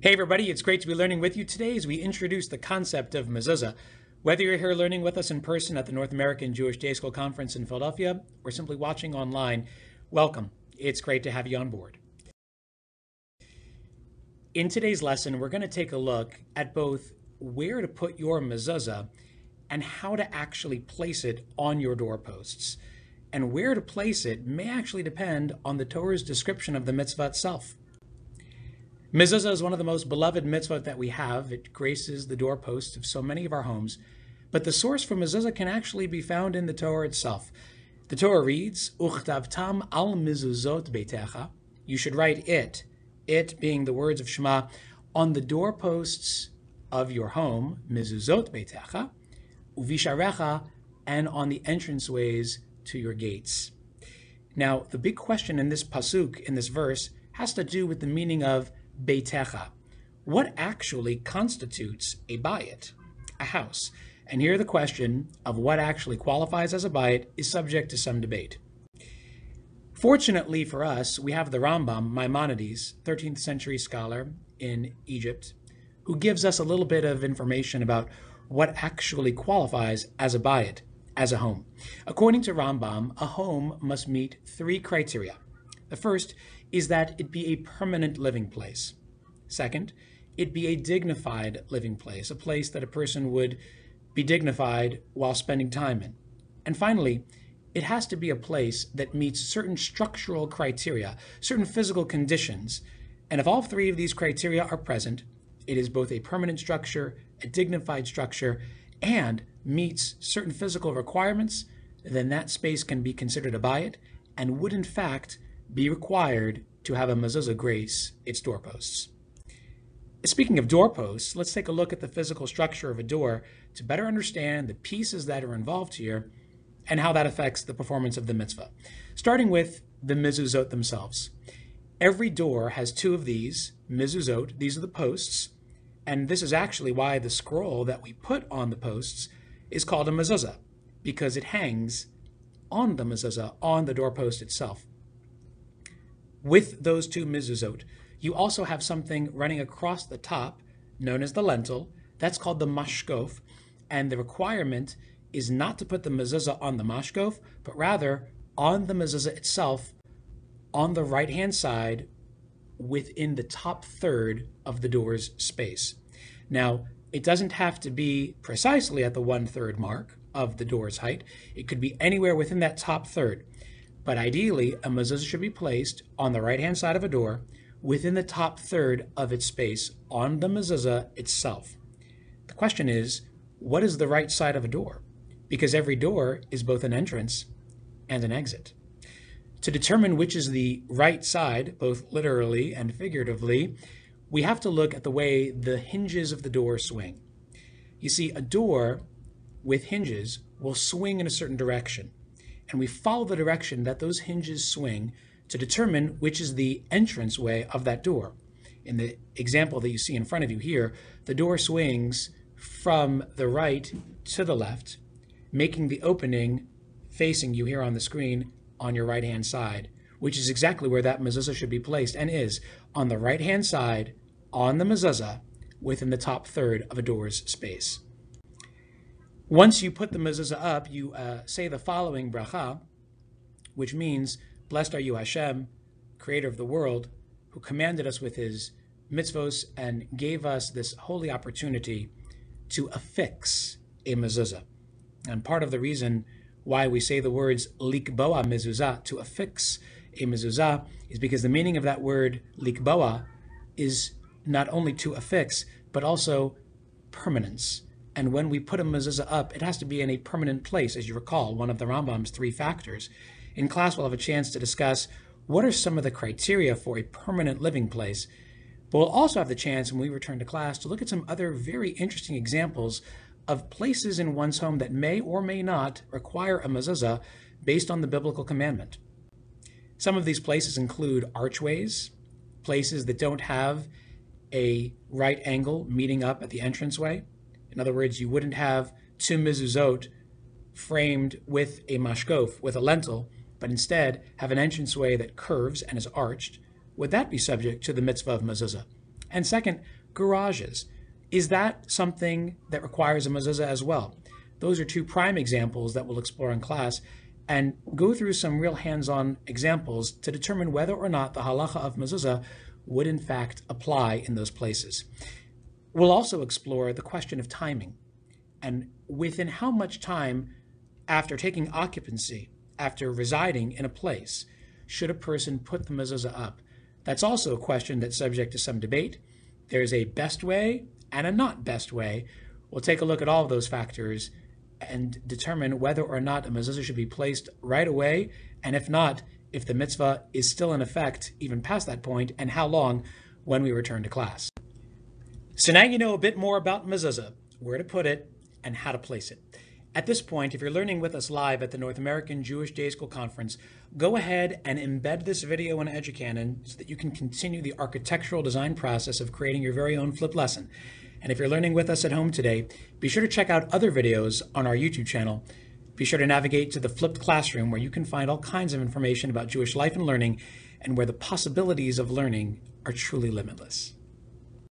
Hey everybody, it's great to be learning with you today as we introduce the concept of Mezuzah. Whether you're here learning with us in person at the North American Jewish Day School Conference in Philadelphia or simply watching online, welcome. It's great to have you on board. In today's lesson, we're going to take a look at both where to put your Mezuzah and how to actually place it on your doorposts. And where to place it may actually depend on the Torah's description of the mitzvah itself. Mezuzah is one of the most beloved mitzvot that we have. It graces the doorposts of so many of our homes. But the source for Mezuzah can actually be found in the Torah itself. The Torah reads, Uchtavtam al mezuzot beitecha. You should write it being the words of Shema, on the doorposts of your home, mezuzot beitecha, uvisharecha, and on the entranceways to your gates. Now, the big question in this pasuk, in this verse, has to do with the meaning of beitecha. What actually constitutes a bayit, a house? And here the question of what actually qualifies as a bayit is subject to some debate. Fortunately for us, we have the Rambam, Maimonides, 13th century scholar in Egypt, who gives us a little bit of information about what actually qualifies as a bayit, as a home. According to Rambam, a home must meet three criteria. The first is that it be a permanent living place. Second, it be a dignified living place, a place that a person would be dignified while spending time in. And finally, it has to be a place that meets certain structural criteria, certain physical conditions. And if all three of these criteria are present, it is both a permanent structure, a dignified structure, and meets certain physical requirements, then that space can be considered a bayit and would in fact be required to have a mezuzah grace its doorposts. Speaking of doorposts, let's take a look at the physical structure of a door to better understand the pieces that are involved here and how that affects the performance of the mitzvah. Starting with the mezuzot themselves. Every door has two of these mezuzot. These are the posts, and this is actually why the scroll that we put on the posts is called a mezuzah, because it hangs on the mezuzah, on the doorpost itself. With those two mezuzot, you also have something running across the top, known as the lentil. That's called the mashkof, and the requirement is not to put the mezuzah on the mashkof, but rather on the mezuzah itself, on the right-hand side, within the top third of the door's space. Now, it doesn't have to be precisely at the 1/3 mark of the door's height. It could be anywhere within that top third. But ideally, a mezuzah should be placed on the right-hand side of a door within the top third of its space on the mezuzah itself. The question is, what is the right side of a door? Because every door is both an entrance and an exit. To determine which is the right side, both literally and figuratively, we have to look at the way the hinges of the door swing. You see, a door with hinges will swing in a certain direction, and we follow the direction that those hinges swing to determine which is the entranceway of that door. In the example that you see in front of you here, the door swings from the right to the left, making the opening facing you here on the screen on your right-hand side, which is exactly where that mezuzah should be placed, and is on the right-hand side on the mezuzah within the top third of a door's space. Once you put the mezuzah up, you say the following bracha, which means, blessed are you, Hashem, creator of the world, who commanded us with his mitzvos and gave us this holy opportunity to affix a mezuzah. And part of the reason why we say the words likboa mezuzah, to affix a mezuzah, is because the meaning of that word likboa is not only to affix, but also permanence. And when we put a mezuzah up, it has to be in a permanent place, as you recall, one of the Rambam's three factors. In class, we'll have a chance to discuss what are some of the criteria for a permanent living place. But we'll also have the chance, when we return to class, to look at some other very interesting examples of places in one's home that may or may not require a mezuzah based on the biblical commandment. Some of these places include archways, places that don't have a right angle meeting up at the entranceway. In other words, you wouldn't have two mezuzot framed with a mashkof, with a lentil, but instead have an entranceway that curves and is arched. Would that be subject to the mitzvah of mezuzah? And second, garages. Is that something that requires a mezuzah as well? Those are two prime examples that we'll explore in class and go through some real hands-on examples to determine whether or not the halacha of mezuzah would in fact apply in those places. We'll also explore the question of timing and within how much time after taking occupancy, after residing in a place, should a person put the mezuzah up? That's also a question that's subject to some debate. There's a best way and a not best way. We'll take a look at all of those factors and determine whether or not a mezuzah should be placed right away, and if not, if the mitzvah is still in effect even past that point, and how long when we return to class. So now you know a bit more about mezuzah, where to put it, and how to place it. At this point, if you're learning with us live at the North American Jewish Day School Conference, go ahead and embed this video in EduCanon so that you can continue the architectural design process of creating your very own flipped lesson. And if you're learning with us at home today, be sure to check out other videos on our YouTube channel. Be sure to navigate to the Flipped Classroom, where you can find all kinds of information about Jewish life and learning, and where the possibilities of learning are truly limitless.